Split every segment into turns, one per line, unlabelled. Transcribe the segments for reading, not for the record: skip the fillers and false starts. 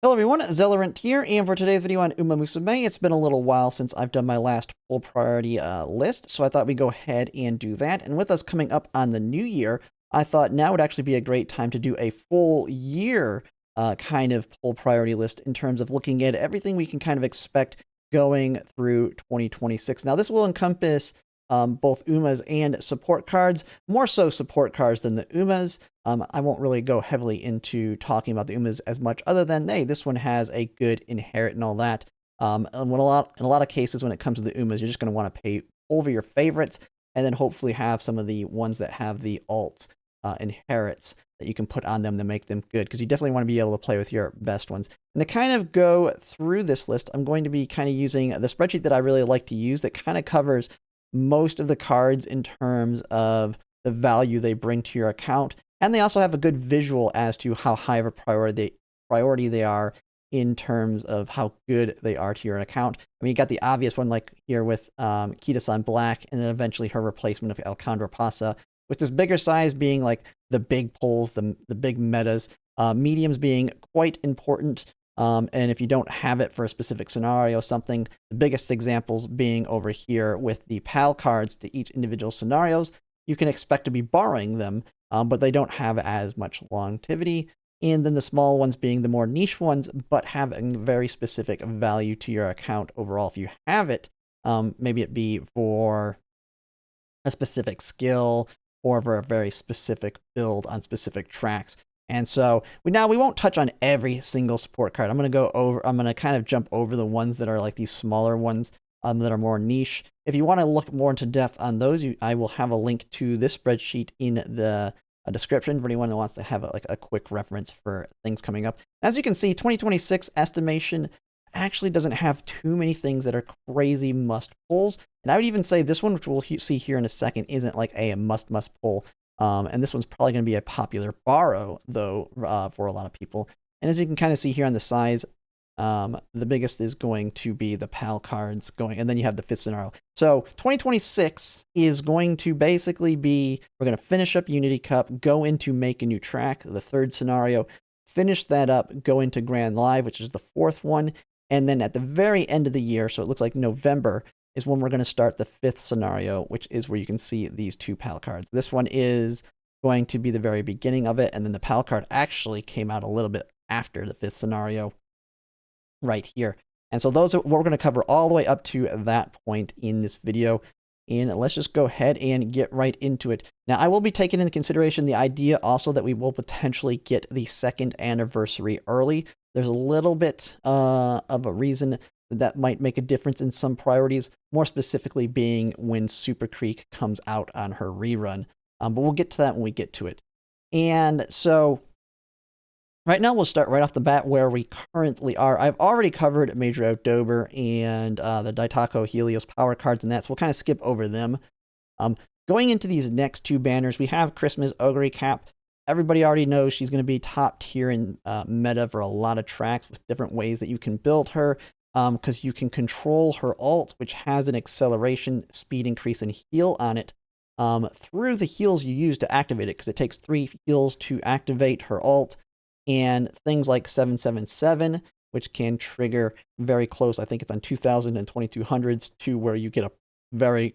Hello everyone, Zelerant here, and for today's video on Umamusume, it's been a little while since I've done my last full priority list, so I thought we'd go ahead and do that. And with us coming up on the new year, I thought now would actually be a great time to do a full year kind of full priority list in terms of looking at everything we can kind of expect going through 2026. Now, this will encompass both UMAs and support cards, more so support cards than the UMAs. I won't really go heavily into talking about the UMAs as much other than, hey, this one has a good inherit and all that. And in a lot of cases, when it comes to the UMAs, you're just going to want to pay over your favorites and then hopefully have some of the ones that have the alt inherits that you can put on them to make them good, because you definitely want to be able to play with your best ones. And to kind of go through this list, I'm going to be kind of using the spreadsheet that I really like to use that kind of covers most of the cards in terms of the value they bring to your account. And they also have a good visual as to how high of a priority they are in terms of how good they are to your account. I mean, you got the obvious one like here with Kita-san Black, and then eventually her replacement of Alcandra Pasa, with this bigger size being like the big pulls, the big metas, mediums being quite important. And if you don't have it for a specific scenario, something, the biggest examples being over here with the PAL cards to each individual scenarios, you can expect to be borrowing them, but they don't have as much longevity. And then the small ones being the more niche ones, but have a very specific value to your account overall. If you have it, maybe it be for a specific skill or for a very specific build on specific tracks. And so we won't touch on every single support card. I'm going to kind of jump over the ones that are like these smaller ones that are more niche. If you want to look more into depth on those, I will have a link to this spreadsheet in the description for anyone who wants to have a quick reference for things coming up. As you can see, 2026 estimation actually doesn't have too many things that are crazy must pulls. And I would even say this one, which we'll see here in a second, isn't like a must pull. And this one's probably going to be a popular borrow, though, for a lot of people. And as you can kind of see here on the size, the biggest is going to be the PAL cards going, and then you have the fifth scenario. So 2026 is going to basically be, we're going to finish up Unity Cup, go into Make a New Track, the third scenario, finish that up, go into Grand Live, which is the fourth one. And then at the very end of the year, so it looks like November, is when we're going to start the fifth scenario, which is where you can see these two PAL cards. This one is going to be the very beginning of it, and then the PAL card actually came out a little bit after the fifth scenario right here. And so those are what we're going to cover all the way up to that point in this video. And let's just go ahead and get right into it. Now, I will be taking into consideration the idea also that we will potentially get the second anniversary early. There's a little bit of a reason that might make a difference in some priorities, more specifically being when Super Creek comes out on her rerun. But we'll get to that when we get to it. And so right now we'll start right off the bat where we currently are. I've already covered Major Outdober and the Daitako Helios power cards and that, so we'll kind of skip over them. Going into these next two banners, we have Christmas Ogre Cap. Everybody already knows she's going to be top tier in meta for a lot of tracks with different ways that you can build her. Because you can control her alt, which has an acceleration, speed increase, and heal on it through the heals you use to activate it, because it takes 3 heals to activate her alt, and things like 777, which can trigger very close, I think it's on 2000 and 2200s, to where you get a very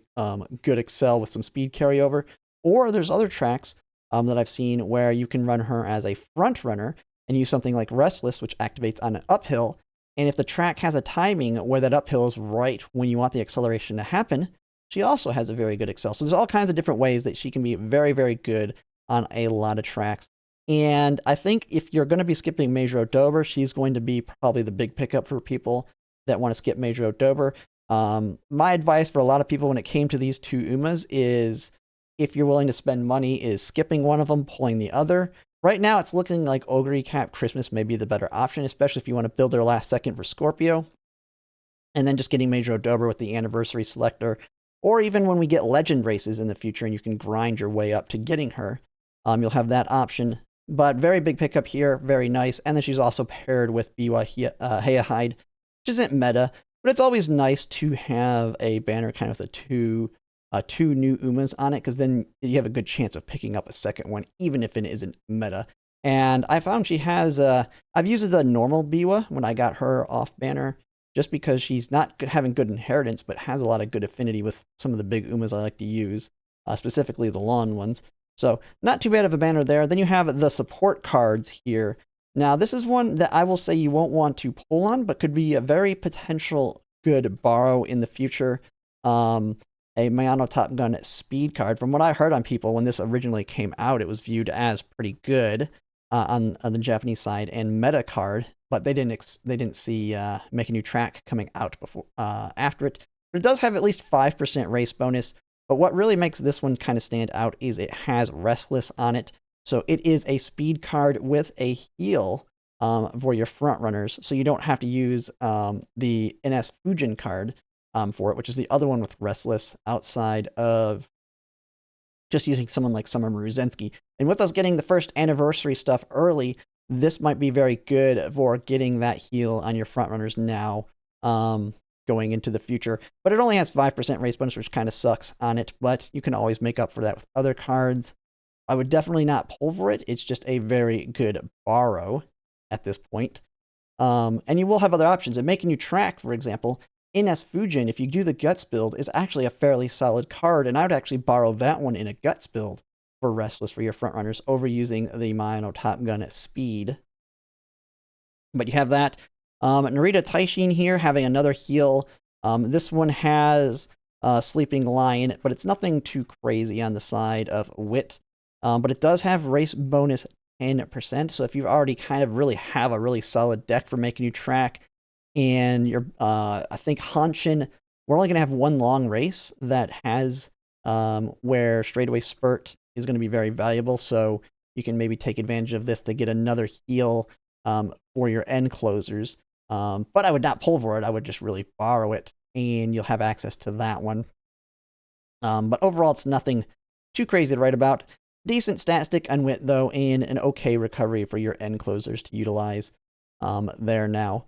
good excel with some speed carryover. Or there's other tracks that I've seen where you can run her as a front runner and use something like Restless, which activates on an uphill. And if the track has a timing where that uphill is right when you want the acceleration to happen, she also has a very good excel. So there's all kinds of different ways that she can be very, very good on a lot of tracks. And I think if you're going to be skipping Major Outdober, she's going to be probably the big pickup for people that want to skip Major Outdober. My advice for a lot of people when it came to these two Umas is, if you're willing to spend money, is skipping one of them, pulling the other. Right now, it's looking like Ogre Cap Christmas may be the better option, especially if you want to build her last second for Scorpio. And then just getting Major Outdober with the anniversary selector. Or even when we get legend races in the future and you can grind your way up to getting her, you'll have that option. But very big pickup here, very nice. And then she's also paired with Biwa Heahide, which isn't meta, but it's always nice to have a banner kind of with two new Umas on it, because then you have a good chance of picking up a second one, even if it isn't meta. And I found she has, I've used the normal Biwa when I got her off banner, just because she's not having good inheritance, but has a lot of good affinity with some of the big Umas I like to use, specifically the long ones. So not too bad of a banner there. Then you have the support cards here. Now this is one that I will say you won't want to pull on, but could be a very potential good borrow in the future. A Mayano Top Gun speed card. From what I heard on people when this originally came out, it was viewed as pretty good on the Japanese side and meta card, but they didn't see Make a New Track coming out before after it. But it does have at least 5% race bonus. But what really makes this one kind of stand out is it has Restless on it. So it is a speed card with a heal for your front runners. So you don't have to use the NS Fujin card for it, which is the other one with Restless outside of just using someone like Summer Maruzensky. And with us getting the first anniversary stuff early, this might be very good for getting that heal on your front runners now going into the future. But it only has 5% race bonus, which kind of sucks on it, but you can always make up for that with other cards. I would definitely not pull for it. It's just a very good borrow at this point. And you will have other options. And Making You Track, for example, NS Fujin, if you do the Guts build, is actually a fairly solid card, and I would actually borrow that one in a Guts build for Restless for your frontrunners over using the Mayano Top Gun speed. But you have that. Narita Taishin here having another heal. This one has Sleeping Lion, but it's nothing too crazy on the side of Wit. But it does have race bonus 10%, so if you already kind of really have a really solid deck for Making You Track, and you're, I think Hanshin, we're only going to have one long race that has where Straightaway Spurt is going to be very valuable. So you can maybe take advantage of this to get another heal for your end closers. But I would not pull for it. I would just really borrow it, and you'll have access to that one. But overall, it's nothing too crazy to write about. Decent stat stick on Wit, though, and an okay recovery for your end closers to utilize there now.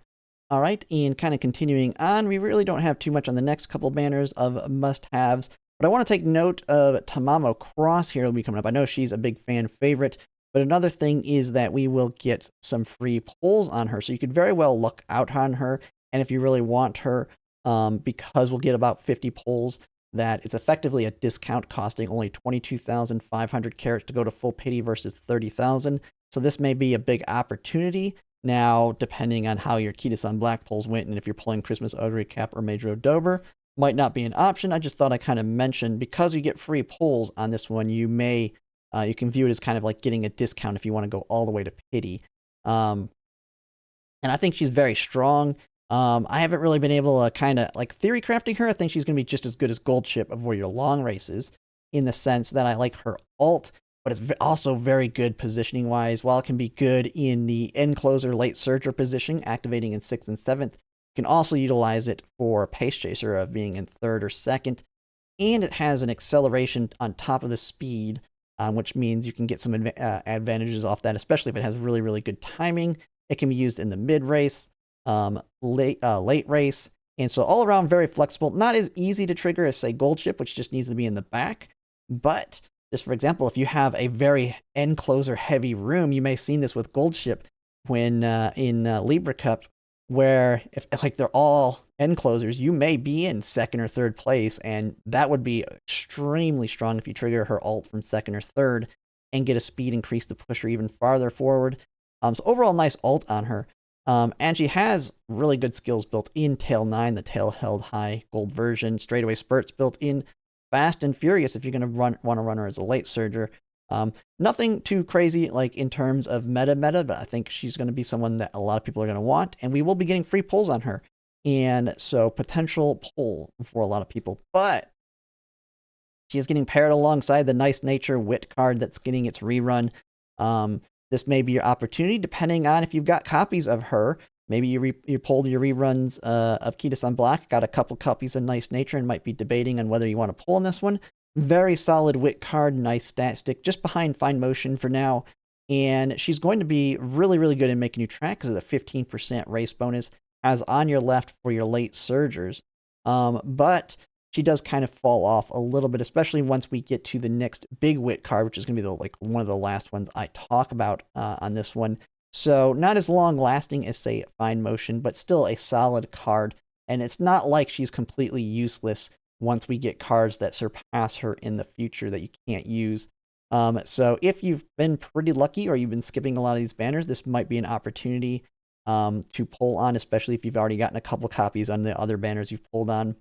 All right, and kind of continuing on, we really don't have too much on the next couple banners of must-haves, but I want to take note of Tamamo Cross here will be coming up. I know she's a big fan favorite, but another thing is that we will get some free pulls on her, so you could very well look out on her, and if you really want her, because we'll get about 50 pulls, that it's effectively a discount costing only 22,500 carats to go to full pity versus 30,000, so this may be a big opportunity. Now, depending on how your Kita-san Black pulls went, and if you're pulling Christmas Ogre Cap or Major Dober, might not be an option. I just thought I kind of mentioned, because you get free pulls on this one, you can view it as kind of like getting a discount if you want to go all the way to pity. And I think she's very strong. I haven't really been able to kind of like theory crafting her. I think she's going to be just as good as Gold Chip for your long races, in the sense that I like her ult, but it's also very good positioning wise. While it can be good in the end closer late surger position, activating in 6th and 7th, you can also utilize it for Pace Chaser of being in 3rd or 2nd. And it has an acceleration on top of the speed, which means you can get some advantages off that, especially if it has really, really good timing. It can be used in the mid race, late race. And so all around very flexible, not as easy to trigger as say Gold Chip, which just needs to be in the back, but just for example, if you have a very end closer heavy room, you may have seen this with Gold Ship when in Libra Cup, where if like they're all end closers, you may be in 2nd or 3rd place, and that would be extremely strong if you trigger her ult from 2nd or 3rd and get a speed increase to push her even farther forward. So overall, nice ult on her. And she has really good skills built in Tail 9, the Tail Held High Gold version. Straightaway Spurts built in. Fast and Furious if you're going to want to run her as a late surger. Nothing too crazy like in terms of meta, but I think she's going to be someone that a lot of people are going to want, and we will be getting free pulls on her. And so potential pull for a lot of people, but she is getting paired alongside the Nice Nature Wit card that's getting its rerun. This may be your opportunity depending on if you've got copies of her. Maybe you pulled your reruns of Kita-san Black, got a couple copies of Nice Nature, and might be debating on whether you want to pull on this one. Very solid Wit card, nice stat stick, just behind Fine Motion for now. And she's going to be really, really good in Making You Track because of the 15% race bonus as on your left for your late surgers. But she does kind of fall off a little bit, especially once we get to the next big wit card, which is going to be one of the last ones I talk about on this one. So not as long lasting as, say, Fine Motion, but still a solid card. And it's not like she's completely useless once we get cards that surpass her in the future that you can't use. So if you've been pretty lucky or you've been skipping a lot of these banners, this might be an opportunity to pull on, especially if you've already gotten a couple copies on the other banners you've pulled on.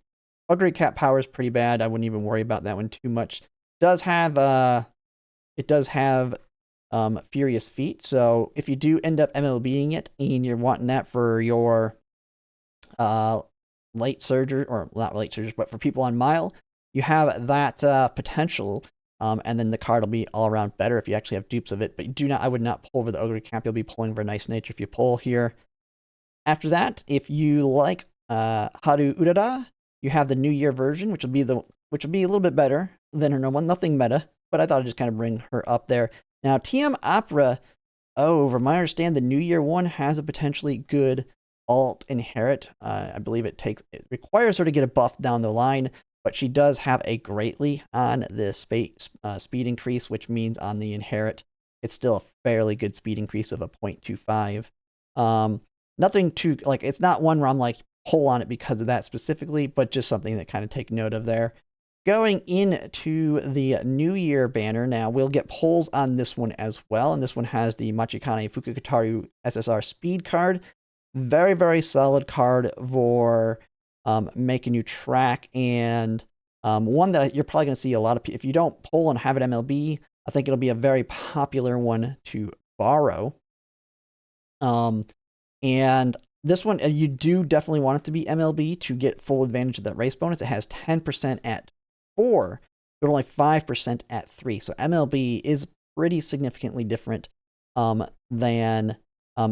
Ugly Cat Power is pretty bad. I wouldn't even worry about that one too much. It does have Furious Feet, so if you do end up MLBing it and you're wanting that for your late surgers, or not late surgers, but for people on Mile, you have that potential, and then the card will be all around better if you actually have dupes of it. But I would not pull over the Ogre Cap. You'll be pulling over Nice Nature if you pull here. After that, if you like Haru Urara, you have the New Year version, which will be a little bit better than her normal one. Nothing meta, but I thought I'd just kind of bring her up there. Now, TM Opera, from my understanding, the New Year one has a potentially good alt inherit. I believe it requires her to get a buff down the line, but she does have a greatly on the speed increase, which means on the inherit, it's still a fairly good speed increase of a 0.25. Nothing too, it's not one where I'm like, pull on it because of that specifically, but just something that kind of take note of there. Going into the New Year banner now, we'll get pulls on this one as well, and this one has the Machikane Fukukataru SSR speed card. Very, very solid card for making you track, and one that you're probably going to see a lot of people. If you don't pull and have it MLB, I think it'll be a very popular one to borrow. And this one, you do definitely want it to be MLB to get full advantage of that race bonus. It has 10% at 4, but only 5% at 3. So MLB is pretty significantly different than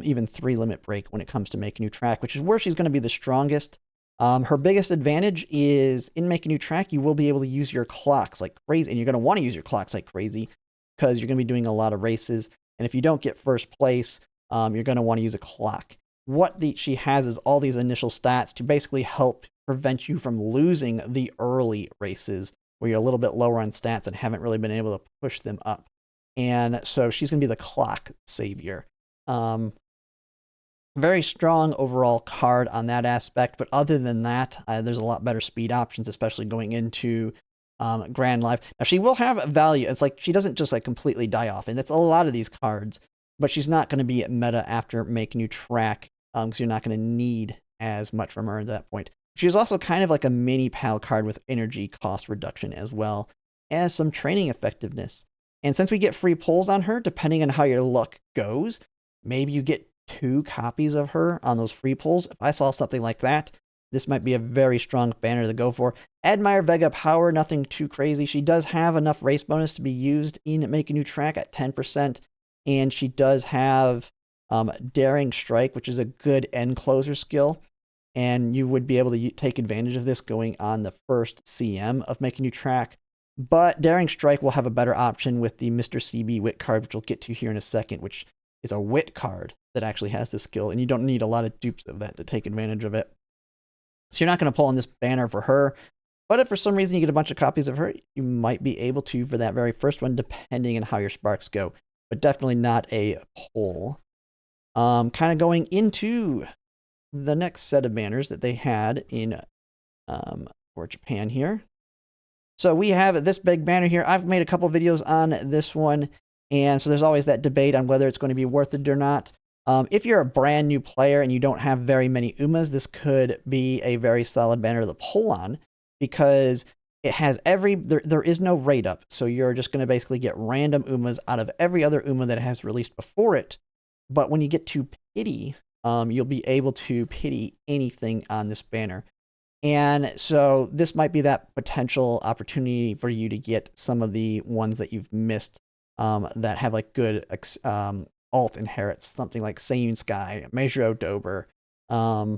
even 3 Limit Break when it comes to making you track, which is where she's going to be the strongest. Her biggest advantage is in making you track, you will be able to use your clocks like crazy, and you're going to want to use your clocks like crazy because you're going to be doing a lot of races. And if you don't get first place, you're going to want to use a clock. What she has is all these initial stats to basically help prevent you from losing the early races where you're a little bit lower on stats and haven't really been able to push them up. And so she's going to be the clock savior. Very strong overall card on that aspect, but other than that, there's a lot better speed options, especially going into Grand Live. Now, she will have value. It's like she doesn't just completely die off, and that's a lot of these cards, but she's not going to be meta after making you track, because you're not going to need as much from her at that point. She's also kind of like a mini PAL card with energy cost reduction as well as some training effectiveness. And since we get free pulls on her, depending on how your luck goes, maybe you get 2 copies of her on those free pulls. If I saw something like that, this might be a very strong banner to go for. Admire Vega Power, nothing too crazy. She does have enough race bonus to be used in making you track at 10%. And she does have Daring Strike, which is a good end closer skill. And you would be able to take advantage of this going on the first CM of making you track. But Daring Strike will have a better option with the Mr. CB Wit card, which we'll get to here in a second, which is a Wit card that actually has this skill. And you don't need a lot of dupes of that to take advantage of it. So you're not going to pull on this banner for her. But if for some reason you get a bunch of copies of her, you might be able to for that very first one, depending on how your sparks go. But definitely not a pull. Kind of going into the next set of banners that they had in for Japan here. So we have this big banner here. I've made a couple videos on this one, and so there's always that debate on whether it's going to be worth it or not. If you're a brand new player and you don't have very many Umas, this could be a very solid banner to pull on, because it has there is no rate up, so you're just going to basically get random Umas out of every other Uma that it has released before it. But when you get to pity, you'll be able to pity anything on this banner. And so this might be that potential opportunity for you to get some of the ones that you've missed that have good alt inherits, something like Seiyun Sky, Meijiro Dober, I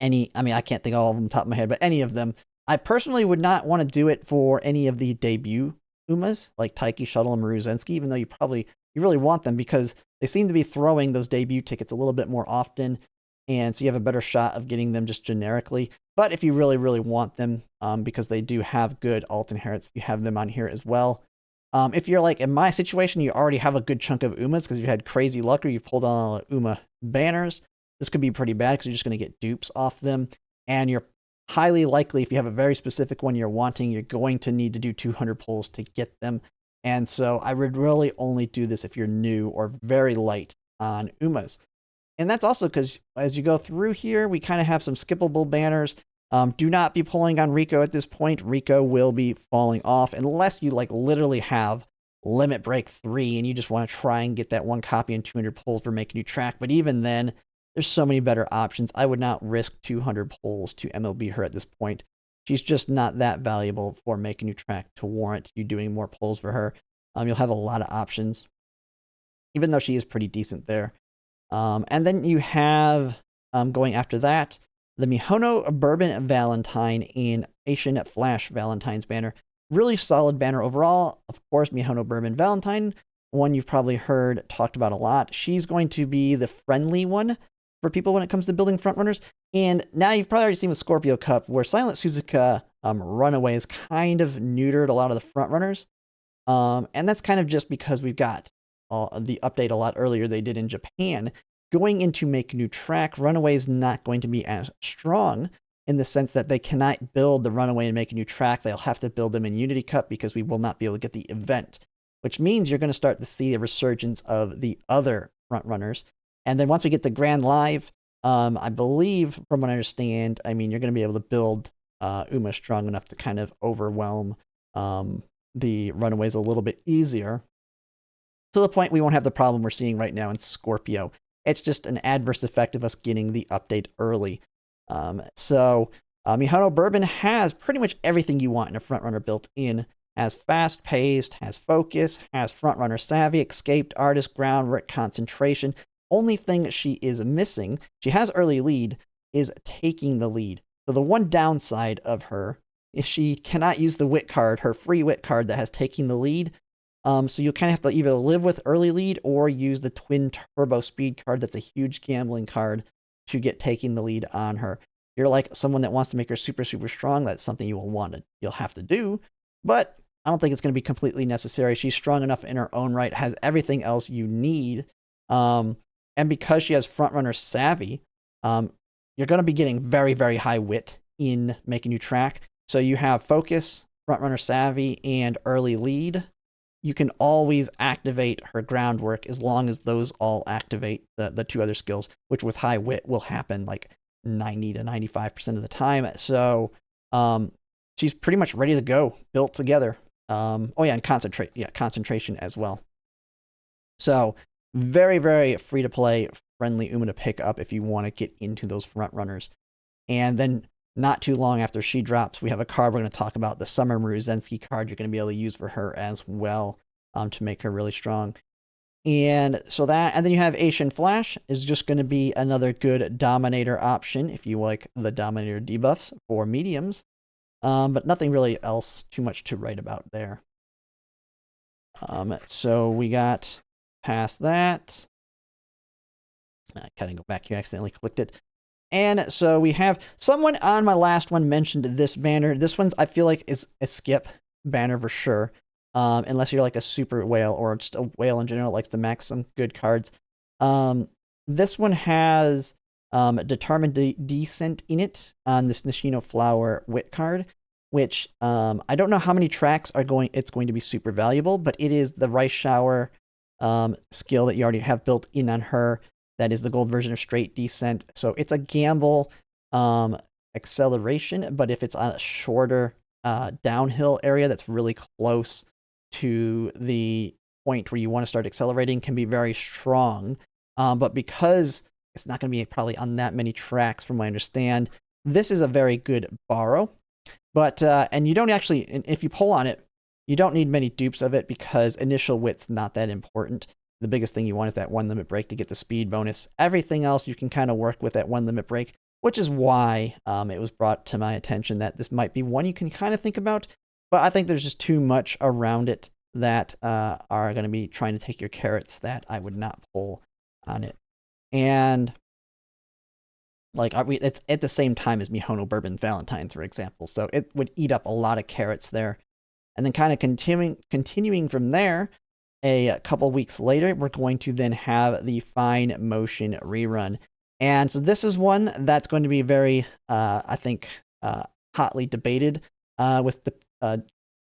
can't think of all of them on top of my head, but any of them. I personally would not want to do it for any of the debut Umas, like Taiki Shuttle and Maruzensky, even though you really want them, because they seem to be throwing those debut tickets a little bit more often. and so you have a better shot of getting them just generically. But if you really, really want them, because they do have good alt inherits, you have them on here as well. If you're like in my situation, you already have a good chunk of Umas because you had crazy luck or you've pulled on Uma banners. This could be pretty bad because you're just going to get dupes off them. And you're highly likely, if you have a very specific one you're wanting, you're going to need to do 200 pulls to get them. And so I would really only do this if you're new or very light on Umas. And that's also because as you go through here, we kind of have some skippable banners. Do not be pulling on Rico at this point. Rico will be falling off unless you like literally have Limit Break 3 and you just want to try and get that one copy and 200 pulls for Make a New Track. But even then, there's so many better options. I would not risk 200 pulls to MLB her at this point. She's just not that valuable for Make a New Track to warrant you doing more pulls for her. You'll have a lot of options, even though she is pretty decent there. And then you have, going after that, the Mihono Bourbon Valentine and Asian Flash Valentine's banner. Really solid banner overall. Of course, Mihono Bourbon Valentine, one you've probably heard talked about a lot. She's going to be the friendly one for people when it comes to building frontrunners. And now you've probably already seen with Scorpio Cup, where Silent Suzuka Runaway is kind of neutered a lot of the frontrunners. And that's kind of just because we've got the update a lot earlier they did in Japan. Going into Make a New Track, Runaway is not going to be as strong in the sense that they cannot build the Runaway and Make a New Track. They'll have to build them in Unity Cup because we will not be able to get the event, which means you're going to start to see a resurgence of the other frontrunners. And then once we get the Grand Live, I believe, from what I understand, I mean, you're going to be able to build Uma strong enough to kind of overwhelm the Runaways a little bit easier, to the point we won't have the problem we're seeing right now in Scorpio. It's just an adverse effect of us getting the update early. Mihono Bourbon has pretty much everything you want in a frontrunner built in. Has fast paced, has focus, has frontrunner savvy, escaped artist, groundwork, concentration. Only thing she is missing, she has early lead, is taking the lead. So the one downside of her is she cannot use the wit card, her free wit card that has taking the lead. So you kind of have to either live with early lead or use the twin turbo speed card. That's a huge gambling card to get taking the lead on her. You're like someone that wants to make her super, super strong. That's something you will want to, you'll have to do, but I don't think it's going to be completely necessary. She's strong enough in her own right, has everything else you need. And because she has frontrunner savvy, you're going to be getting very, very high wit in Make a New Track. So you have focus, frontrunner savvy, and early lead. You can always activate her groundwork as long as those all activate the two other skills, which with high wit will happen like 90 to 95% of the time. So she's pretty much ready to go, built together. And concentration as well. So very, very free to play, friendly Uma to pick up if you want to get into those front runners. And then not too long after she drops, we have a card we're going to talk about, the Summer Maruzensky card you're going to be able to use for her as well, to make her really strong. And so that, and then you have Asian Flash is just going to be another good Dominator option if you like the Dominator debuffs for mediums. But nothing really else too much to write about there. So we got past that. I kind of go back here, accidentally clicked it. And so we have someone on my last one mentioned this banner. This one's, I feel like, is a skip banner for sure. Unless you're like a super whale or just a whale in general, likes to max some good cards. This one has Determined Descent in it on this Nishino Flower Wit card, which I don't know how many tracks it's going to be super valuable, but it is the Rice Shower skill that you already have built in on her. That is the gold version of Straight Descent. So it's a gamble acceleration, but if it's on a shorter downhill area that's really close to the point where you want to start accelerating, can be very strong. But because it's not going to be probably on that many tracks from what I understand, this is a very good borrow. But, and you don't actually, if you pull on it, you don't need many dupes of it because initial wit's not that important. The biggest thing you want is that one limit break to get the speed bonus. Everything else you can kind of work with that one limit break, which is why it was brought to my attention that this might be one you can kind of think about. But I think there's just too much around it that are going to be trying to take your carrots that I would not pull on it. And Like, it's at the same time as Mihono Bourbon's Valentine, for example. So it would eat up a lot of carrots there. And then kind of continuing from there, a couple weeks later, we're going to then have the Fine Motion rerun. And so this is one that's going to be very, I think, hotly debated with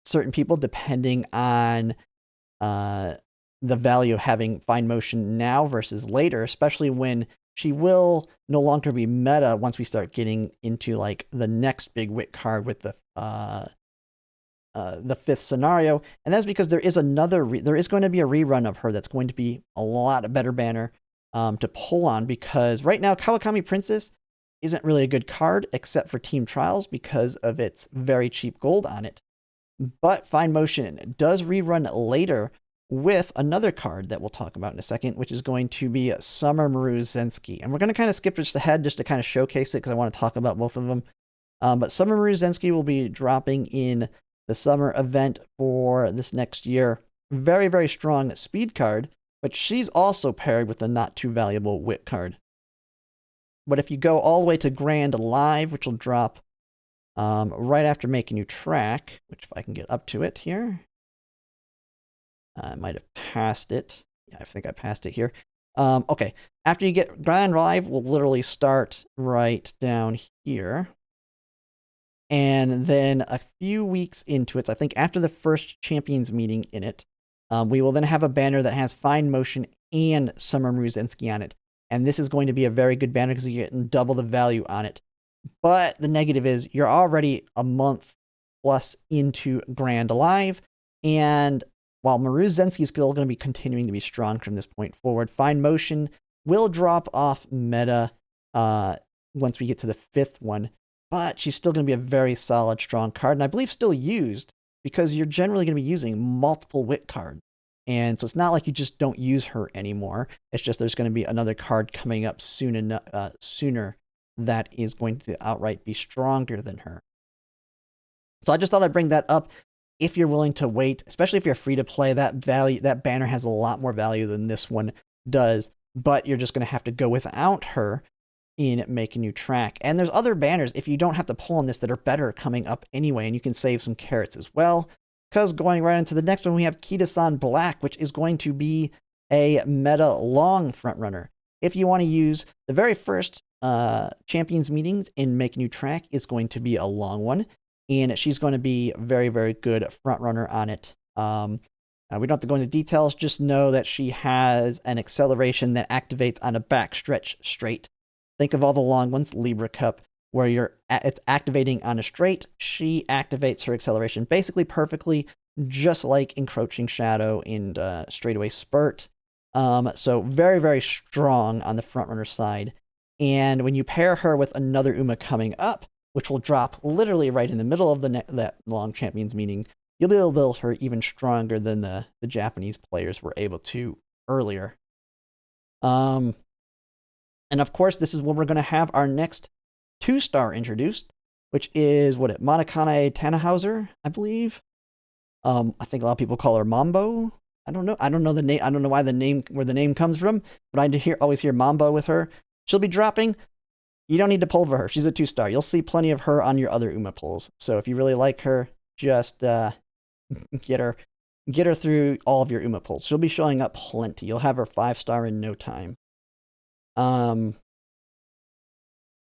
certain people, depending on the value of having Fine Motion now versus later, especially when she will no longer be meta once we start getting into like the next big wit card with the 5th scenario. And that's because there is going to be a rerun of her that's going to be a lot better banner to pull on, because right now Kawakami Princess isn't really a good card except for Team Trials because of its very cheap gold on it. But Fine Motion does rerun later with another card that we'll talk about in a second, which is going to be Summer Maru Zensky. And we're going to kind of skip just ahead just to kind of showcase it because I want to talk about both of them. But Summer Maru Zensky will be dropping in the summer event for this next year. Very, very strong speed card, but she's also paired with a not too valuable wit card. But if you go all the way to Grand Live, which will drop right after Making You Track, which if I can get up to it here, I might have passed it. Yeah, I think I passed it here. Okay, after you get Grand Live, we'll literally start right down here. And then a few weeks into it, so I think after the first Champions meeting in it, we will then have a banner that has Fine Motion and Summer Maru Zensky on it. And this is going to be a very good banner because you're getting double the value on it. But the negative is you're already a month plus into Grand Live, and while Maru Zensky is still going to be continuing to be strong from this point forward, Fine Motion will drop off meta once we get to the 5th one, but she's still going to be a very solid, strong card, and I believe still used because you're generally going to be using multiple wit cards. And so it's not like you just don't use her anymore. It's just there's going to be another card coming up sooner that is going to outright be stronger than her. So I just thought I'd bring that up. If you're willing to wait, especially if you're free to play, that banner has a lot more value than this one does, but you're just going to have to go without her in Making You Track. And there's other banners, if you don't have to pull on this, that are better coming up anyway, and you can save some carrots as well. Because going right into the next one, we have Kita-san Black, which is going to be a meta long frontrunner. If you want to use the very first Champions meetings in Making You Track, it's going to be a long one. And she's going to be very, very good front runner on it. We don't have to go into details. Just know that she has an acceleration that activates on a backstretch straight. Think of all the long ones, Libra Cup, where it's activating on a straight. She activates her acceleration basically perfectly, just like Encroaching Shadow and Straightaway Spurt. So very, very strong on the front runner side. And when you pair her with another Uma coming up, which will drop literally right in the middle of that long Champions meeting, you'll be able to build her even stronger than the Japanese players were able to earlier. And of course, this is when we're going to have our next 2-star introduced, which is Monokane Tannhauser, I believe. I think a lot of people call her Mambo. I don't know. I don't know the name. I don't know where the name comes from, but I always hear Mambo with her. She'll be dropping. You don't need to pull for her. She's a 2-star. You'll see plenty of her on your other Uma pulls. So if you really like her, just get her through all of your Uma pulls. She'll be showing up plenty. You'll have her 5-star in no time. And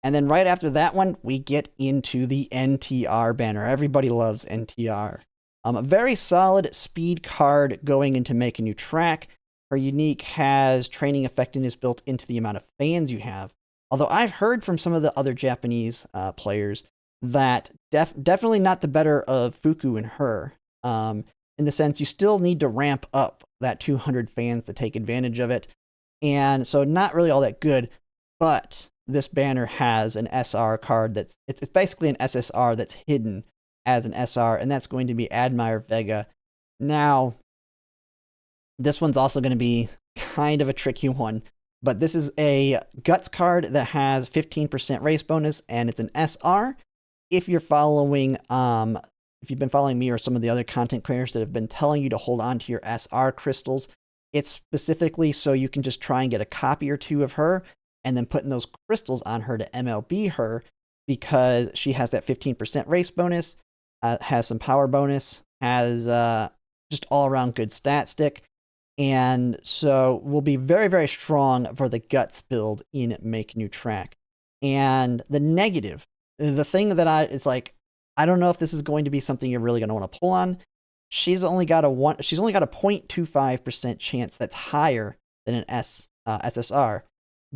then right after that one, we get into the NTR banner. Everybody loves NTR. A very solid speed card going into Making You Track. Her unique has training effectiveness built into the amount of fans you have. Although I've heard from some of the other Japanese players that definitely not the better of Fuku and her. In the sense, you still need to ramp up that 200 fans to take advantage of it. And so not really all that good, but this banner has an SR card it's basically an SSR that's hidden as an SR, and that's going to be Admire Vega. Now, this one's also going to be kind of a tricky one, but this is a Guts card that has 15% race bonus, and it's an SR. If you're following, if you've been following me or some of the other content creators that have been telling you to hold on to your SR crystals, it's specifically so you can just try and get a copy or two of her. and then putting those crystals on her to MLB her because she has that 15% race bonus, has some power bonus, has just all around good stat stick. And so will be very, very strong for the guts build in Make New Track. And the negative, the thing that it's like, I don't know if this is going to be something you're really going to want to pull on. She's only got a 0.25% chance that's higher than an SSR.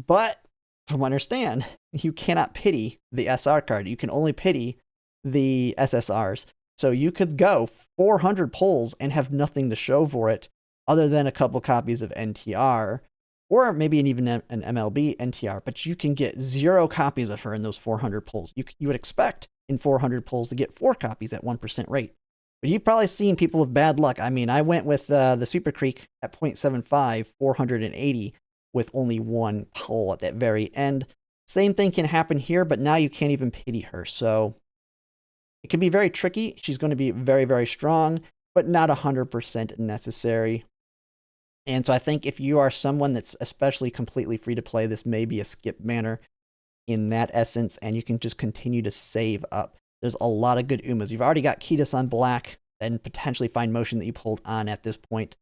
But from what I understand, you cannot pity the SR card. You can only pity the SSRs. So you could go 400 pulls and have nothing to show for it other than a couple copies of NTR, or maybe even an MLB NTR, but you can get 0 copies of her in those 400 pulls. You would expect in 400 pulls to get 4 copies at 1% rate. But you've probably seen people with bad luck. I mean, I went with the Super Creek at 0.75, 480, with only 1 pull at that very end. Same thing can happen here, but now you can't even pity her. So it can be very tricky. She's going to be very, very strong, but not 100% necessary. And so I think if you are someone that's especially completely free to play, this may be a skip banner in that essence, and you can just continue to save up. There's a lot of good Umas. You've already got Ketis on black and potentially Find Motion that you pulled on at this point.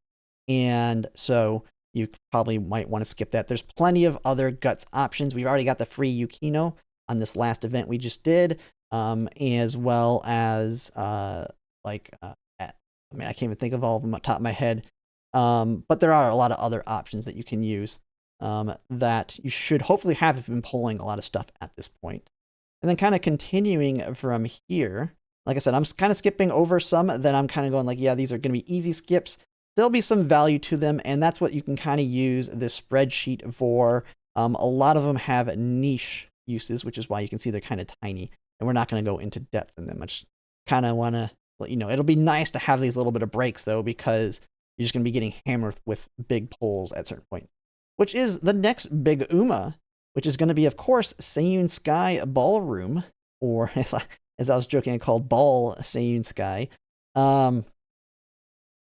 And so you probably might want to skip that. There's plenty of other guts options. We've already got the free Yukino on this last event we just did, as well as I can't even think of all of them off the top of my head. But there are a lot of other options that you can use that you should hopefully have if you've been pulling a lot of stuff at this point. And then kind of continuing from here, like I said, I'm kind of skipping over some that I'm kind of going like, yeah, these are going to be easy skips. There'll be some value to them, and that's what you can kind of use this spreadsheet for. A lot of them have niche uses, which is why you can see they're kind of tiny, and we're not going to go into depth in them. I just kind of want to let you know. It'll be nice to have these little bit of breaks, though, because you're just going to be getting hammered with big pulls at certain points, which is the next big Uma, which is going to be, of course, Seiyun Sky Ballroom, or as I was joking, I called Ball Seiyun Sky.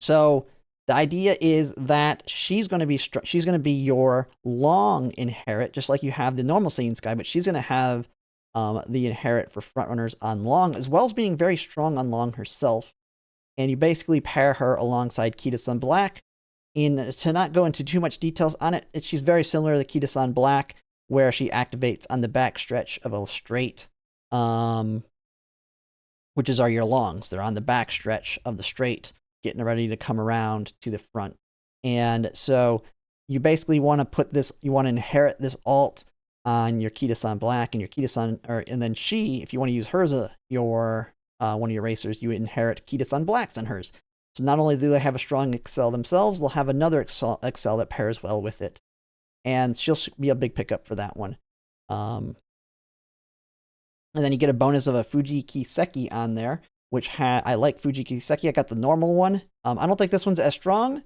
So the idea is that she's going to be your long inherit, just like you have the normal Seiyun Sky, but she's going to have the inherit for frontrunners on long, as well as being very strong on long herself. And you basically pair her alongside Kita-san Black. To not go into too much details on it, she's very similar to Kita-san Black, where she activates on the back stretch of a straight, which is your longs. They're on the back stretch of the straight, getting ready to come around to the front. And so you basically want to inherit this alt on your Kita-san Black and your Kita-san, and then if you want to use hers one of your racers, you inherit Kita-san Blacks on hers. So not only do they have a strong Excel themselves, they'll have another Excel that pairs well with it. And she'll be a big pickup for that one. And then you get a bonus of a Fuji Kiseki on there, which I like Fuji Kiseki. I got the normal one. I don't think this one's as strong,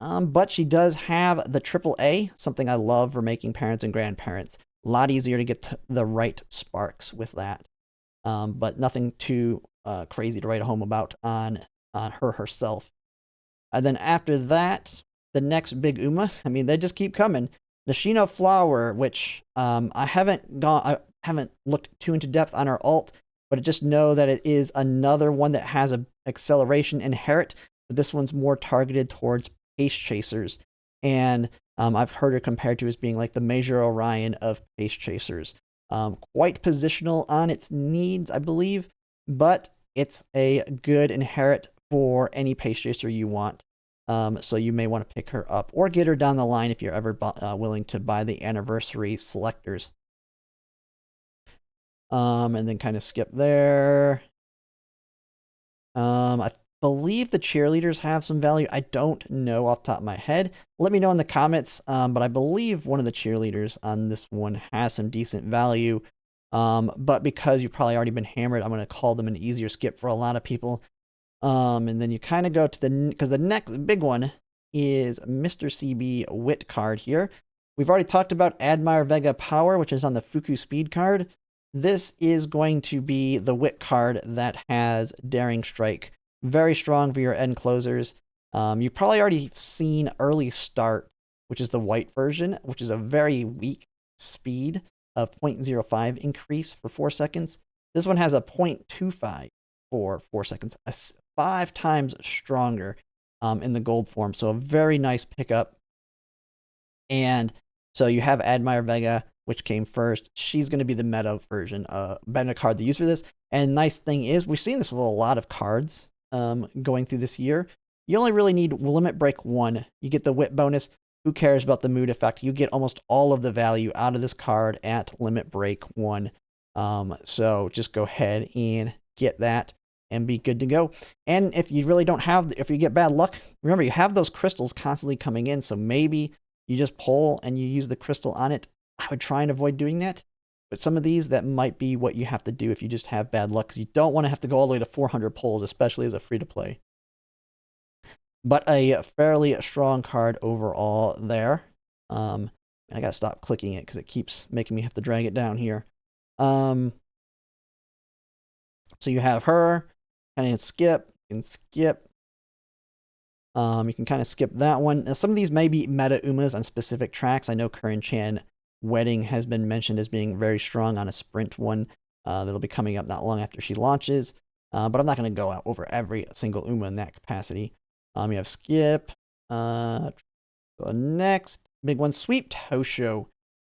but she does have the AAA, something I love for making parents and grandparents. A lot easier to get the right sparks with that. But nothing too crazy to write home about on her herself. And then after that, the next big Uma, I mean, they just keep coming. Nishino Flower, which I haven't looked too into depth on her alt, but I just know that it is another one that has a acceleration inherit, but this one's more targeted towards pace chasers. And I've heard her compared to as being like the Major Orion of pace chasers. Quite positional on its needs, I believe, but it's a good inherit for any pace chaser you want. So you may want to pick her up or get her down the line if you're ever willing to buy the anniversary selectors. And then kind of skip there. I believe the cheerleaders have some value. I don't know off the top of my head. Let me know in the comments. But I believe one of the cheerleaders on this one has some decent value. But because you've probably already been hammered, I'm going to call them an easier skip for a lot of people. And then you kind of go to because the next big one is Mr. CB Wit card here. We've already talked about Admire Vega Power, which is on the Fuku Speed card. This is going to be the Wit card that has Daring Strike. Very strong for your end closers. You've probably already seen Early Start, which is the white version, which is a very weak speed of 0.05 increase for 4 seconds. This one has a 0.25 for 4 seconds, 5 times stronger in the gold form. So a very nice pickup. And so you have Admire Vega, which came first. She's going to be the meta version, meta card they use for this. And nice thing is, we've seen this with a lot of cards going through this year. You only really need Limit Break 1. You get the Whip bonus. Who cares about the mood effect? You get almost all of the value out of this card at Limit Break 1. So just go ahead and get that and be good to go. And if you really don't have, if you get bad luck, remember you have those crystals constantly coming in. So maybe you just pull and you use the crystal on it. I would try and avoid doing that. But some of these, that might be what you have to do if you just have bad luck, because you don't want to have to go all the way to 400 pulls, especially as a free-to-play. But a fairly strong card overall there. I gotta stop clicking it because it keeps making me have to drag it down here. So you have her, kind of skip, you can skip. You can kind of skip that one. Now, some of these may be meta Umas on specific tracks. I know Curran Chan Wedding has been mentioned as being very strong on a sprint one that'll be coming up not long after she launches. But I'm not going to go out over every single Uma in that capacity. You have Skip. The next big one, Sweep Tosho.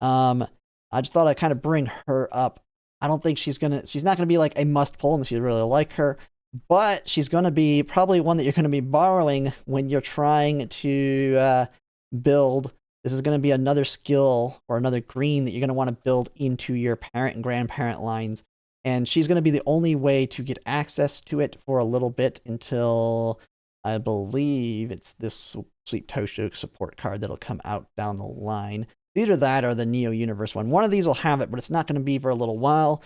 I just thought I'd kind of bring her up. I don't think she's not gonna be like a must pull unless you really like her, but she's gonna be probably one that you're gonna be borrowing when you're trying to build. This is gonna be another skill or another green that you're gonna want to build into your parent and grandparent lines, and she's gonna be the only way to get access to it for a little bit until I believe it's this Sweep Tosho support card that'll come out down the line. Either that or the Neo Universe one. One of these will have it, but it's not going to be for a little while.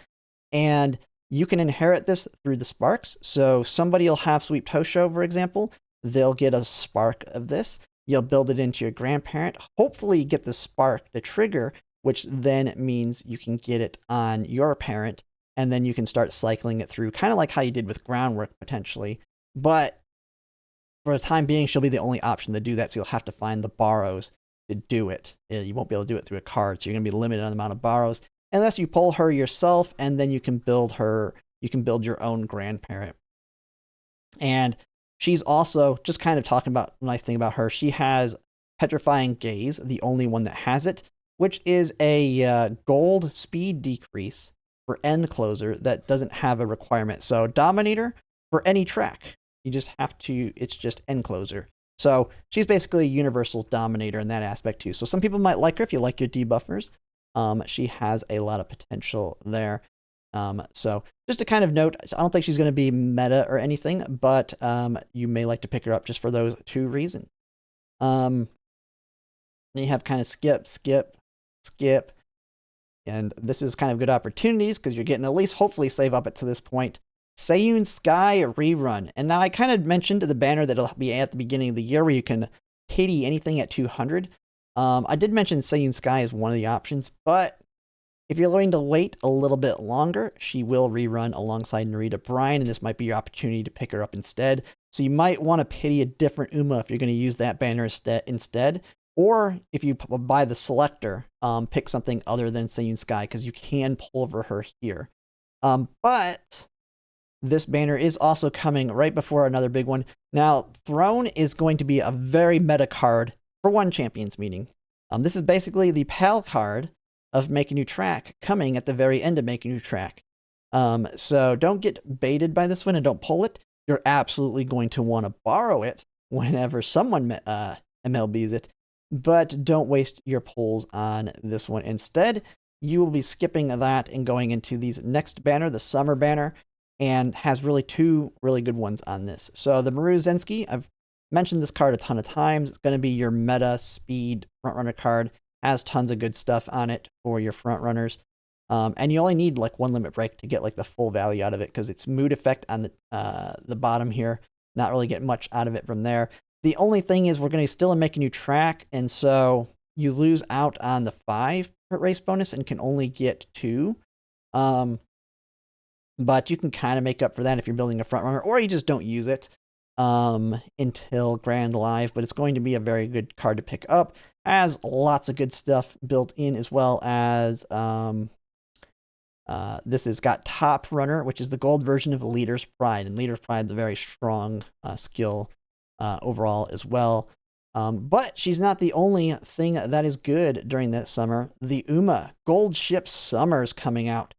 And you can inherit this through the sparks. So somebody will have Sweep Tosho, for example. They'll get a spark of this. You'll build it into your grandparent. Hopefully get the spark to trigger, which then means you can get it on your parent. And then you can start cycling it through, kind of like how you did with Groundwork, potentially. But for the time being, she'll be the only option to do that. So you'll have to find the borrows to do it. You won't be able to do it through a card, so you're going to be limited on the amount of borrows unless you pull her yourself, and then you can build her. You can build your own grandparent. And she's also, just kind of talking about a nice thing about her, she has Petrifying Gaze, the only one that has it, which is a gold speed decrease for End Closer that doesn't have a requirement. So Dominator for any track, you just have to, it's just End Closer. So she's basically a universal dominator in that aspect too. So some people might like her if you like your debuffers. She has a lot of potential there. So just to kind of note, I don't think she's going to be meta or anything, but you may like to pick her up just for those two reasons. Then you have kind of skip, skip, skip. And this is kind of good opportunities because you're getting at least hopefully save up it to this point. Seiyun Sky Rerun. And now I kind of mentioned the banner that'll be at the beginning of the year where you can pity anything at 200. I did mention Seiyun Sky is one of the options, but if you're going to wait a little bit longer, she will rerun alongside Narita Bryan, and this might be your opportunity to pick her up instead. So you might want to pity a different Uma if you're going to use that banner instead. Or if you buy the selector, pick something other than Seiyun Sky, because you can pulver her here. But this banner is also coming right before another big one. Now, Throne is going to be a very meta card for one Champions meeting. This is basically the PAL card of Make a New Track coming at the very end of Make a New Track. So don't get baited by this one and don't pull it. You're absolutely going to want to borrow it whenever someone MLBs it, but don't waste your pulls on this one. Instead, you will be skipping that and going into these next banner, the Summer banner, and has really two really good ones on this. So the Maru Zensky, I've mentioned this card a ton of times. It's going to be your meta speed frontrunner card. Has tons of good stuff on it for your frontrunners. And you only need like one limit break to get like the full value out of it because it's mood effect on the bottom here. Not really get much out of it from there. The only thing is we're going to still make a new track, and so you lose out on the 5 race bonus and can only get 2. But you can kind of make up for that if you're building a front runner, or you just don't use it until Grand Live. But it's going to be a very good card to pick up. has lots of good stuff built in, as well as this has got Top Runner, which is the gold version of Leader's Pride, and Leader's Pride is a very strong skill overall as well. But she's not the only thing that is good during that summer. The Gold Ship Summer is coming out.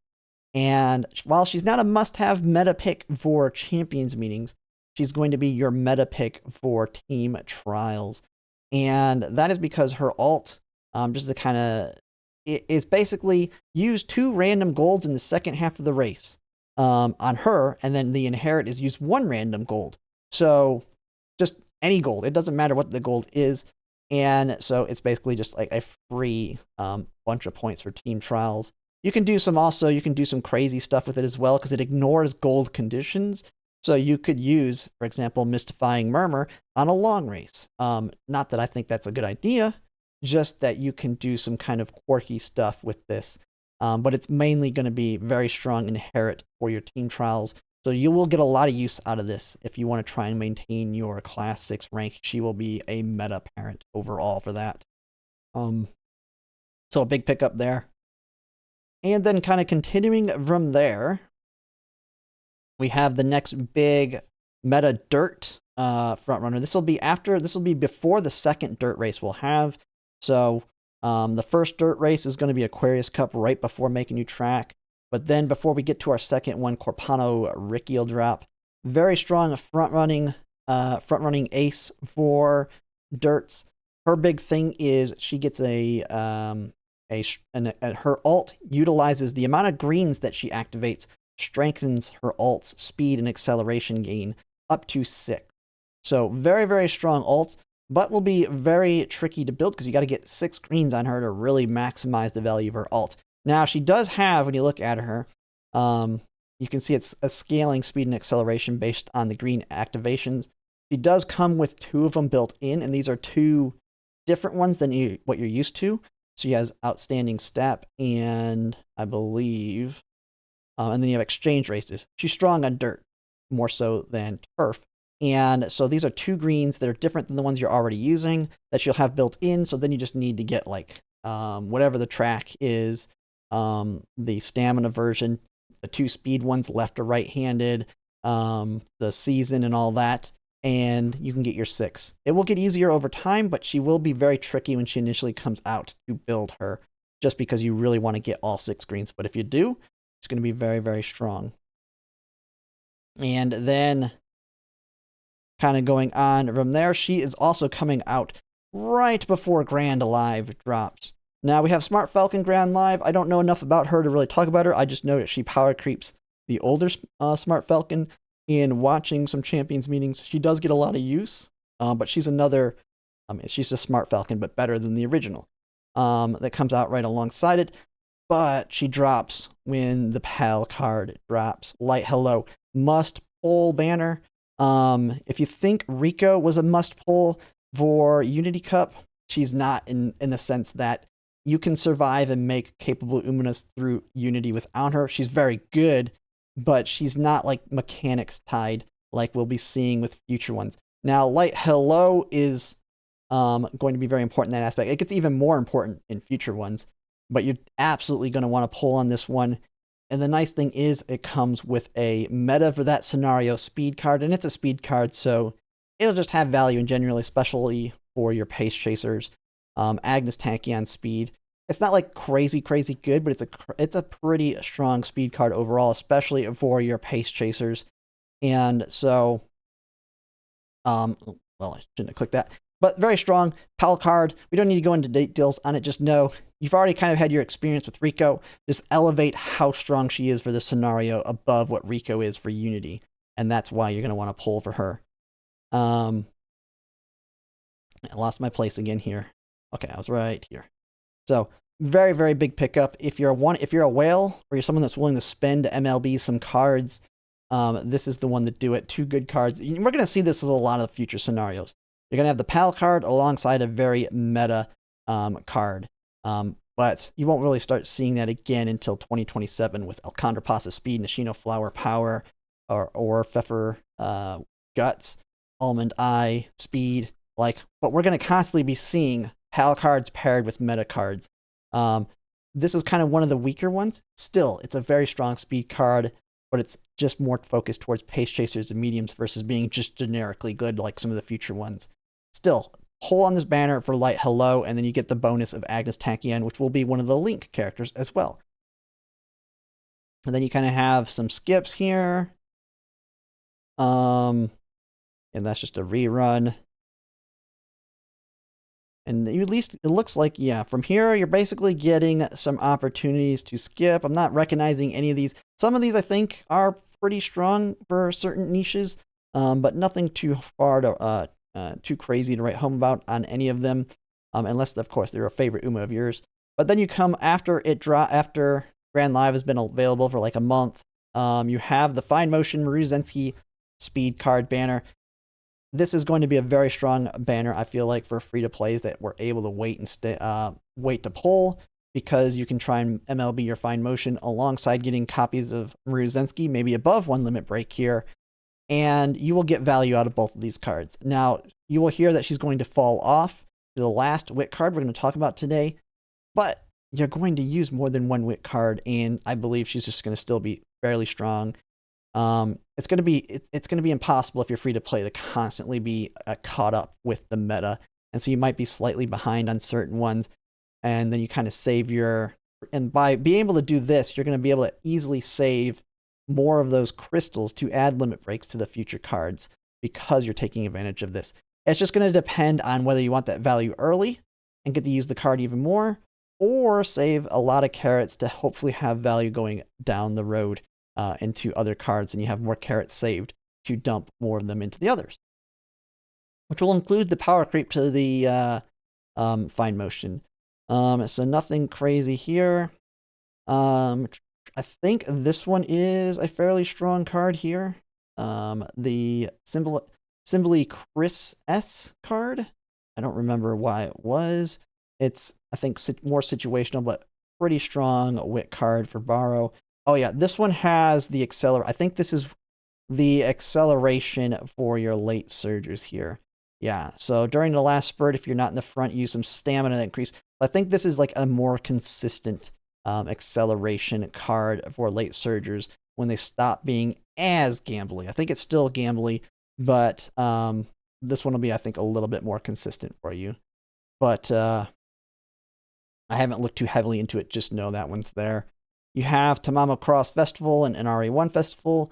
And while she's not a must-have meta pick for Champions meetings, she's going to be your meta pick for team trials. And that is because her ult, just to kind of, is basically use 2 random golds in the second half of the race on her, and then the inherit is use 1 random gold. So just any gold. It doesn't matter what the gold is. And so it's basically just like a free bunch of points for team trials. You can do some crazy stuff with it as well, because it ignores gold conditions. So you could use, for example, Mystifying Murmur on a long race. Not that I think that's a good idea, just that you can do some kind of quirky stuff with this. But it's mainly going to be very strong inherit for your team trials. So you will get a lot of use out of this if you want to try and maintain your class 6 rank. She will be a meta parent overall for that. So a big pickup there. And then kind of continuing from there, we have the next big meta dirt frontrunner. This will be before the second dirt race we'll have. So the first dirt race is going to be Aquarius Cup right before Make a New Track. But then before we get to our second one, Corpano Ricky will drop. Very strong front-running ace for dirts. Her big thing is she gets her ult utilizes the amount of greens that she activates, strengthens her ult's speed and acceleration gain up to 6. So very, very strong ult, but will be very tricky to build because you got to get 6 greens on her to really maximize the value of her ult. Now, she does have, when you look at her, you can see it's a scaling speed and acceleration based on the green activations. She does come with 2 of them built in, and these are 2 different ones than what you're used to. So she has Outstanding Step and I believe, and then you have Exchange Races. She's strong on dirt, more so than turf. And so these are 2 greens that are different than the ones you're already using that you'll have built in. So then you just need to get like whatever the track is, the stamina version, the 2 speed ones, left or right-handed, the season and all that, and you can get your 6. It will get easier over time, but she will be very tricky when she initially comes out to build her, just because you really want to get all 6 greens. But if you do, it's going to be very, very strong. And then kind of going on from there, she is also coming out right before Grand Live drops. Now, we have Smart Falcon Grand Live. I don't know enough about her to really talk about her. I just know that she power creeps the older Smart Falcon. In watching some Champions meetings, she does get a lot of use, but she's she's a Smart Falcon, but better than the original that comes out right alongside it. But she drops when the PAL card drops. Light Hello, must pull banner. If you think Rico was a must pull for Unity Cup, she's not in the sense that you can survive and make capable Umanas through Unity without her. She's very good, but she's not like mechanics tied like we'll be seeing with future ones. Now, Light Hello is going to be very important in that aspect. It gets even more important in future ones, but you're absolutely going to want to pull on this one. And the nice thing is it comes with a meta for that scenario speed card, and it's a speed card, so it'll just have value, and generally, especially for your pace chasers. Agnes tanky on speed. It's not like crazy good, but it's a pretty strong speed card overall, especially for your pace chasers. And so, well, I shouldn't have clicked that, but very strong PAL card. We don't need to go into details on it. Just know you've already kind of had your experience with Rico. Just elevate how strong she is for this scenario above what Rico is for Unity, and that's why you're going to want to pull for her. I lost my place again here. Okay, I was right here. So very, very big pickup. If you're a whale or you're someone that's willing to spend MLB some cards, this is the one to do it. 2 good cards. We're going to see this with a lot of the future scenarios. You're going to have the PAL card alongside a very meta card. But you won't really start seeing that again until 2027 with Alcandra Pasa Speed, Nishino Flower Power, or Pfeffer Guts, Almond Eye, Speed. But we're going to constantly be seeing PAL cards paired with meta cards. This is kind of one of the weaker ones. Still, it's a very strong speed card, but it's just more focused towards pace chasers and mediums versus being just generically good like some of the future ones. Still, pull on this banner for Light Hello, and then you get the bonus of Agnes Tachyon, which will be one of the Link characters as well. And then you kind of have some skips here. And that's just a rerun. And at least it looks like, yeah, from here, you're basically getting some opportunities to skip. I'm not recognizing any of these. Some of these, I think, are pretty strong for certain niches, but nothing too far to, too crazy to write home about on any of them, unless, of course, they're a favorite Uma of yours. But then you come after after Grand Live has been available for like a month. You have the Fine Motion Maruzensky speed card banner. This is going to be a very strong banner, I feel like, for free-to-plays that were able to wait and wait to pull, because you can try and MLB your Fine Motion alongside getting copies of Maruzensky, maybe above one limit break here, and you will get value out of both of these cards. Now, you will hear that she's going to fall off to the last Wit card we're going to talk about today, but you're going to use more than one Wit card, and I believe she's just going to still be fairly strong. It's going to be impossible if you're free to play to constantly be caught up with the meta, and so you might be slightly behind on certain ones, and then you kind of save and by being able to do this, you're going to be able to easily save more of those crystals to add limit breaks to the future cards because you're taking advantage of this. It's just going to depend on whether you want that value early and get to use the card even more, or save a lot of carrots to hopefully have value going down the road into other cards, and you have more carrots saved to dump more of them into the others, which will include the power creep to the Fine Motion. So nothing crazy here. I think this one is a fairly strong card here. The Symboli Chris S card. I don't remember why it was. It's, I think, more situational, but pretty strong Wit card for borrow. Oh yeah, this one has the I think this is the acceleration for your late surgers here. Yeah, so during the last spurt, if you're not in the front, use some stamina to increase. I think this is like a more consistent acceleration card for late surgers when they stop being as gambly. I think it's still gambly, but this one will be, I think, a little bit more consistent for you. But I haven't looked too heavily into it, just know that one's there. You have Tamamo Cross Festival and NRA1 Festival.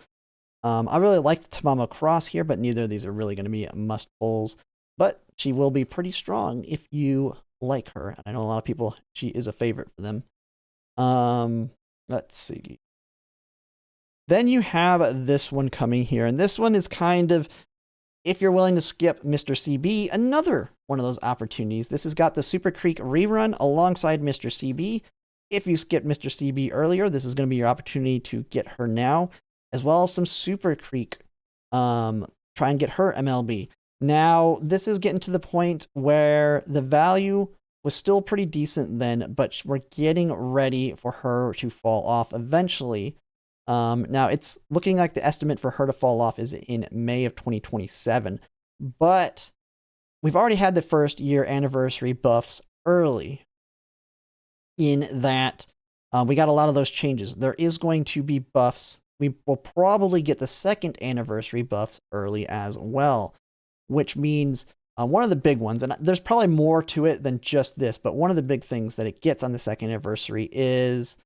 I really like the Tamamo Cross here, but neither of these are really going to be must pulls. But she will be pretty strong if you like her. I know a lot of people, she is a favorite for them. Let's see. Then you have this one coming here, and this one is kind of, if you're willing to skip Mr. CB, another one of those opportunities. This has got the Super Creek rerun alongside Mr. CB. If you skipped Mr. CB earlier, this is going to be your opportunity to get her now, as well as some Super Creek. Try and get her MLB. Now, this is getting to the point where the value was still pretty decent then, but we're getting ready for her to fall off eventually. Now, it's looking like the estimate for her to fall off is in May of 2027, but we've already had the first year anniversary buffs early, in that we got a lot of those changes. There is going to be buffs. We will probably get the second anniversary buffs early as well, which means one of the big ones, and there's probably more to it than just this, but one of the big things that it gets on the second anniversary is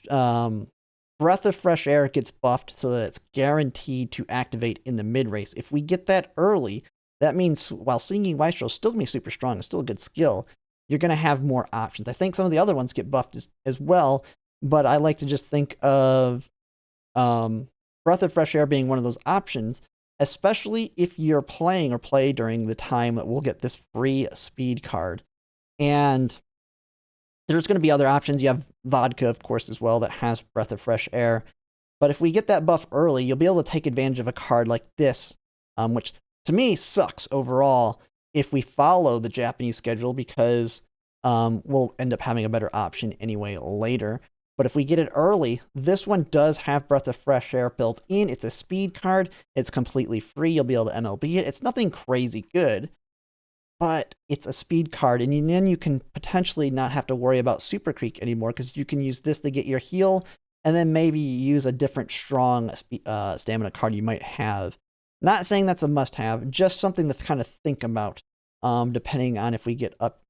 Breath of Fresh Air gets buffed so that it's guaranteed to activate in the mid race. If we get that early, that means while Singing Maestro is still going to be super strong, it's still a good skill, you're going to have more options. I think some of the other ones get buffed as well, but I like to just think of Breath of Fresh Air being one of those options, especially if you're playing or play during the time that we'll get this free speed card. And there's going to be other options. You have Vodka, of course, as well, that has Breath of Fresh Air. But if we get that buff early, you'll be able to take advantage of a card like this, which to me sucks overall if we follow the Japanese schedule, because we'll end up having a better option anyway later. But if we get it early, this one does have Breath of Fresh Air built in. It's a speed card. It's completely free. You'll be able to MLB it. It's nothing crazy good, but it's a speed card, and then you can potentially not have to worry about Super Creek anymore because you can use this to get your heal, and then maybe use a different strong stamina card you might have. Not saying that's a must-have, just something to kind of think about, depending on if we get up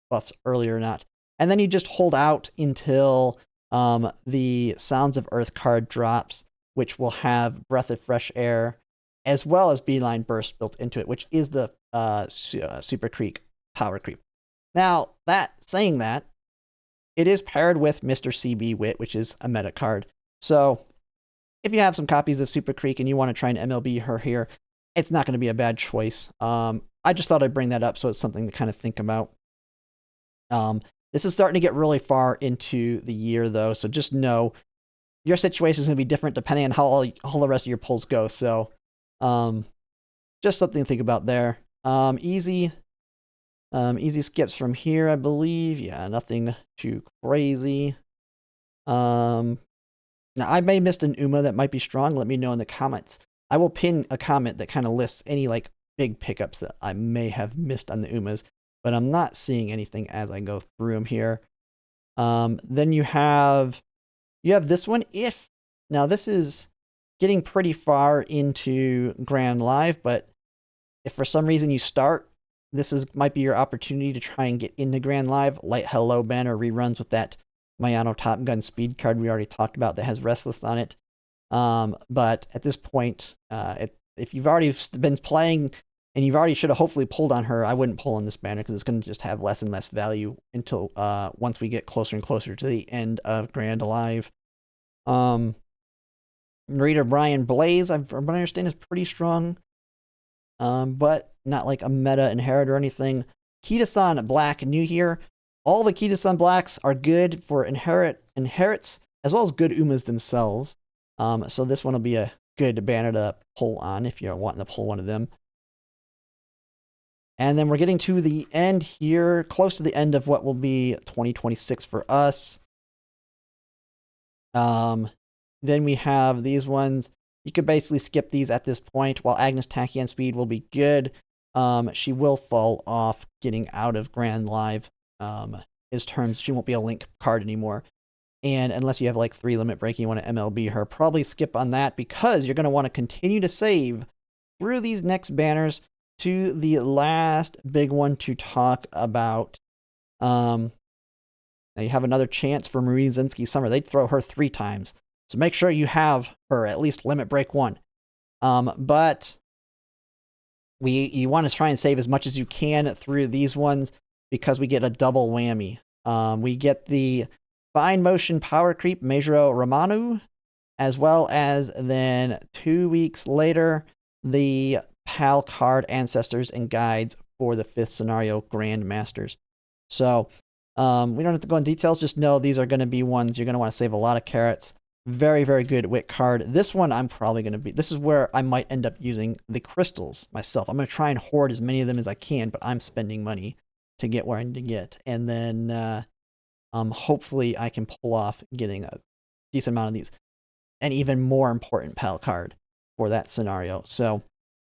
buffs early or not. And then you just hold out until the Sounds of Earth card drops, which will have Breath of Fresh Air, as well as Beeline Burst built into it, which is the Super Creek power creep. Now, saying that, it is paired with Mr. CB Wit, which is a meta card. So if you have some copies of Super Creek and you want to try and MLB her here, it's not going to be a bad choice. I just thought I'd bring that up so it's something to kind of think about. This is starting to get really far into the year, though, so just know your situation is going to be different depending on how all the rest of your pulls go. So just something to think about there. Easy skips from here, I believe. Yeah, nothing too crazy. Now, I may have missed an Uma that might be strong. Let me know in the comments. I will pin a comment that kind of lists any like big pickups that I may have missed on the Umas, but I'm not seeing anything as I go through them here. Then you have this one. Now this is getting pretty far into Grand Live, but if for some reason you start, might be your opportunity to try and get into Grand Live. Light Hello banner reruns with that Mayano Top Gun speed card we already talked about that has Restless on it. But at this point, if you've already been playing and you've already should have hopefully pulled on her, I wouldn't pull on this banner because it's going to just have less and less value until once we get closer and closer to the end of Grand Live. Raider Brian Blaze, from what I understand, is pretty strong, but not like a meta inherit or anything. Kita-san Black, new here. All the Kita-san Blacks are good for inherits, as well as good Umas themselves. So this one will be a good banner to pull on if you're wanting to pull one of them. And then we're getting to the end here, close to the end of what will be 2026 for us. Then we have these ones. You could basically skip these at this point. While Agnes Tachyon Speed will be good, she will fall off getting out of Grand Live. His terms, she won't be a link card anymore. And unless you have like 3 limit break, you want to MLB her, probably skip on that because you're going to want to continue to save through these next banners to the last big one to talk about. Now you have another chance for Marie Zinsky Summer. They'd throw her 3 times. So make sure you have her at least limit break 1. But you want to try and save as much as you can through these ones because we get a double whammy. We get the Fine Motion Power Creep Meijiro Romanu, as well as then 2 weeks later, the PAL card Ancestors and Guides for the 5th scenario Grandmasters. So we don't have to go in details, just know these are going to be ones you're going to want to save a lot of carrots. Very, very good wit card. This one I'm probably going to be, this is where I might end up using the crystals myself. I'm going to try and hoard as many of them as I can, but I'm spending money to get where I need to get. And then hopefully I can pull off getting a decent amount of these. An even more important PAL card for that scenario. So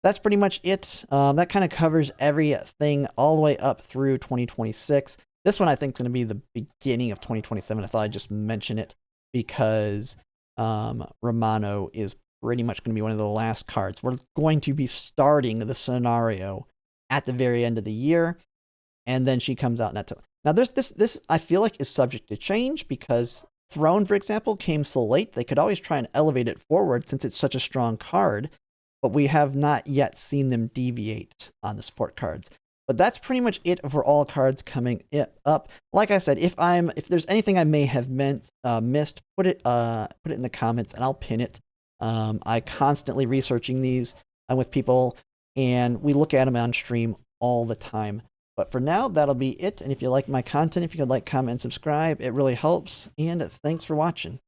that's pretty much it. That kind of covers everything all the way up through 2026. This one I think is going to be the beginning of 2027. I thought I'd just mention it because Romano is pretty much going to be one of the last cards. We're going to be starting the scenario at the very end of the year, and then she comes out. Now, there's this I feel like is subject to change because Throne, for example, came so late. They could always try and elevate it forward since it's such a strong card, but we have not yet seen them deviate on the support cards. But that's pretty much it for all cards coming up. Like I said, if there's anything I may have missed, put it in the comments and I'll pin it. I constantly researching these with people, and we look at them on stream all the time. But for now, that'll be it. And if you like my content, if you could like, comment, and subscribe, it really helps. And thanks for watching.